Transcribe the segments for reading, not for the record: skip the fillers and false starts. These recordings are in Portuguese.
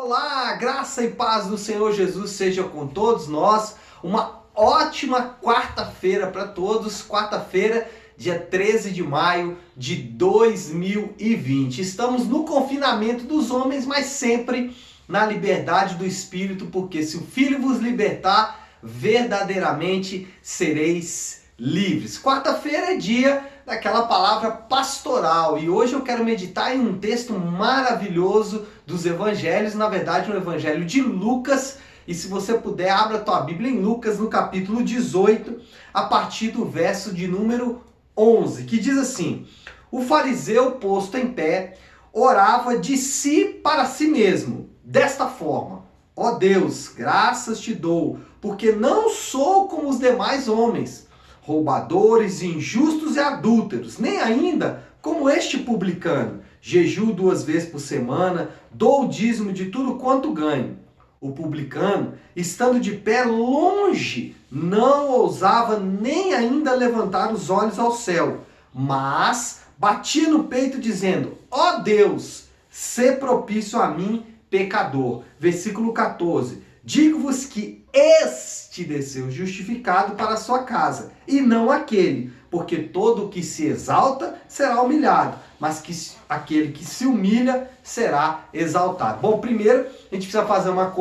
Olá, graça e paz do Senhor Jesus seja com todos nós. Uma ótima quarta-feira para todos. Quarta-feira, dia 13 de maio de 2020. Estamos no confinamento dos homens, mas sempre na liberdade do Espírito, porque se o Filho vos libertar, verdadeiramente sereis livres. Quarta-feira é dia daquela palavra pastoral e hoje eu quero meditar em um texto maravilhoso dos evangelhos, na verdade um evangelho de Lucas, e se você puder, abra a tua Bíblia em Lucas no capítulo 18, a partir do verso de número 11, que diz assim: o fariseu posto em pé orava de si para si mesmo, desta forma: ó Deus, graças te dou, porque não sou como os demais homens, roubadores, injustos e adúlteros, nem ainda como este publicano. Jejuo 2 vezes por semana, dou o dízimo de tudo quanto ganho. O publicano, estando de pé longe, não ousava nem ainda levantar os olhos ao céu, mas batia no peito dizendo: ó Deus, sê propício a mim, pecador. Versículo 14. Digo-vos que este desceu justificado para a sua casa, e não aquele, porque todo o que se exalta será humilhado, mas que aquele que se humilha será exaltado. Bom, primeiro a gente precisa fazer uma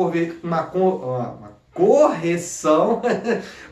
correção,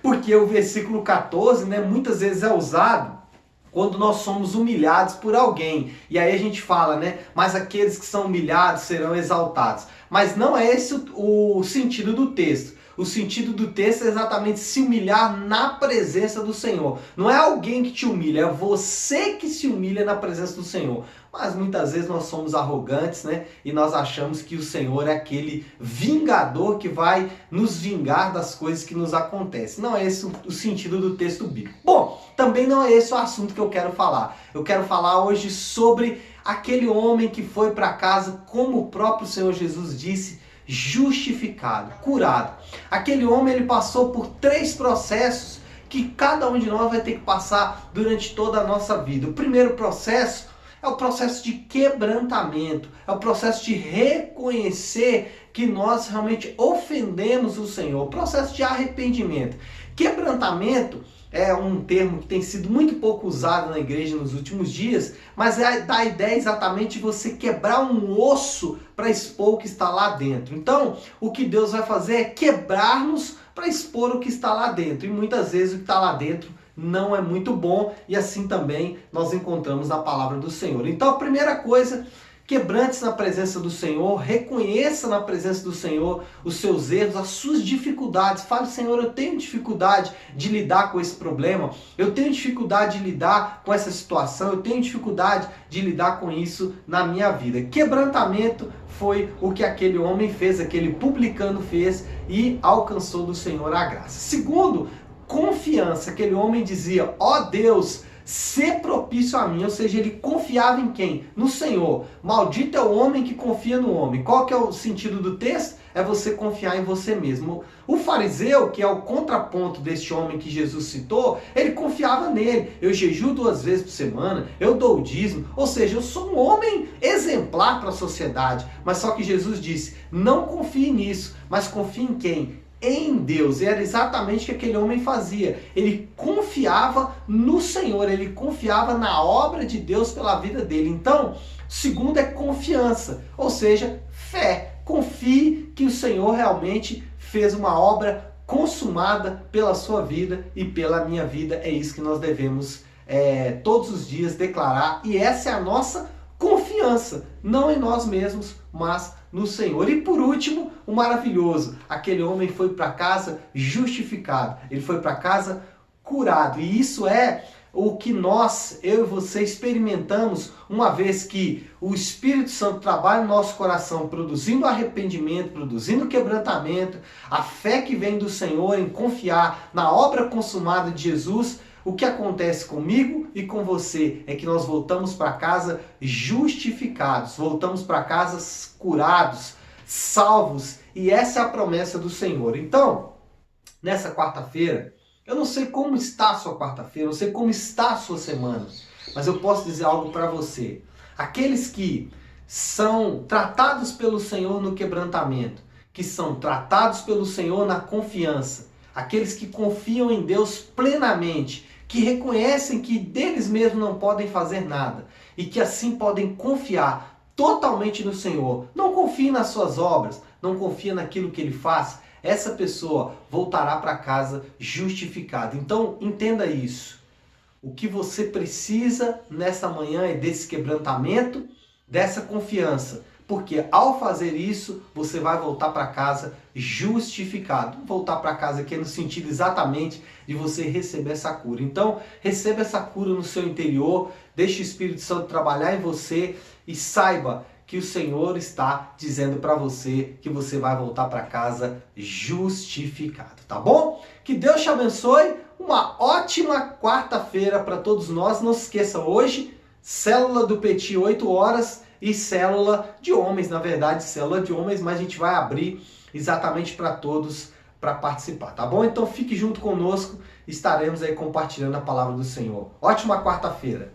porque o versículo 14, muitas vezes é usado quando nós somos humilhados por alguém. E aí a gente fala, mas aqueles que são humilhados serão exaltados. Mas não é esse o sentido do texto. O sentido do texto é exatamente se humilhar na presença do Senhor. Não é alguém que te humilha, é você que se humilha na presença do Senhor. Mas muitas vezes nós somos arrogantes, e nós achamos que o Senhor é aquele vingador que vai nos vingar das coisas que nos acontecem. Não é esse o sentido do texto bíblico. Bom, também não é esse o assunto que eu quero falar. Eu quero falar hoje sobre aquele homem que foi para casa, como o próprio Senhor Jesus disse, justificado, curado. Aquele homem, ele passou por 3 processos que cada um de nós vai ter que passar durante toda a nossa vida. O primeiro processo é o processo de quebrantamento, é o processo de reconhecer que nós realmente ofendemos o Senhor, o processo de arrependimento. Quebrantamento é um termo que tem sido muito pouco usado na igreja nos últimos dias, mas dá a ideia exatamente de você quebrar um osso para expor o que está lá dentro. Então, o que Deus vai fazer é quebrar-nos para expor o que está lá dentro. E muitas vezes o que está lá dentro não é muito bom, e assim também nós encontramos na palavra do Senhor. Então, a primeira coisa: quebrante-se na presença do Senhor, reconheça na presença do Senhor os seus erros, as suas dificuldades. Fale: Senhor, eu tenho dificuldade de lidar com esse problema, eu tenho dificuldade de lidar com essa situação, eu tenho dificuldade de lidar com isso na minha vida. Quebrantamento foi o que aquele homem fez, aquele publicano fez e alcançou do Senhor a graça. Segundo, confiança. Aquele homem dizia: ó Deus, ser propício a mim, ou seja, ele confiava em quem? No Senhor. Maldito é o homem que confia no homem. Qual que é o sentido do texto? É você confiar em você mesmo. O fariseu, que é o contraponto deste homem que Jesus citou, ele confiava nele. Eu jejuo 2 vezes por semana, eu dou o dízimo, ou seja, eu sou um homem exemplar para a sociedade. Mas só que Jesus disse: não confie nisso, mas confie em quem? Em Deus. E era exatamente o que aquele homem fazia. Ele confiava no Senhor, ele confiava na obra de Deus pela vida dele. Então, segundo é confiança, ou seja, fé. Confie que o Senhor realmente fez uma obra consumada pela sua vida e pela minha vida. É isso que nós devemos todos os dias declarar, e essa é a nossa confiança, não em nós mesmos, mas no Senhor. E por último, o maravilhoso: aquele homem foi para casa justificado, ele foi para casa curado. E isso é o que nós, eu e você, experimentamos uma vez que o Espírito Santo trabalha no nosso coração, produzindo arrependimento, produzindo quebrantamento, a fé que vem do Senhor em confiar na obra consumada de Jesus. O que acontece comigo e com você é que nós voltamos para casa justificados, voltamos para casa curados, salvos, e essa é a promessa do Senhor. Então, nessa quarta-feira, eu não sei como está a sua quarta-feira, eu não sei como está a sua semana, mas eu posso dizer algo para você. Aqueles que são tratados pelo Senhor no quebrantamento, que são tratados pelo Senhor na confiança, aqueles que confiam em Deus plenamente, que reconhecem que deles mesmos não podem fazer nada e que assim podem confiar totalmente no Senhor. Não confie nas suas obras, não confia naquilo que ele faz. Essa pessoa voltará para casa justificada. Então, entenda isso. O que você precisa nessa manhã é desse quebrantamento, dessa confiança. Porque ao fazer isso, você vai voltar para casa justificado. Voltar para casa aqui é no sentido exatamente de você receber essa cura. Então, receba essa cura no seu interior, deixe o Espírito Santo trabalhar em você e saiba que o Senhor está dizendo para você que você vai voltar para casa justificado, tá bom? Que Deus te abençoe, uma ótima quarta-feira para todos nós. Não se esqueça, hoje, célula do Petit, 8 horas, e célula de homens, na verdade, célula de homens, mas a gente vai abrir exatamente para todos para participar, tá bom? Então fique junto conosco, estaremos aí compartilhando a palavra do Senhor. Ótima quarta-feira!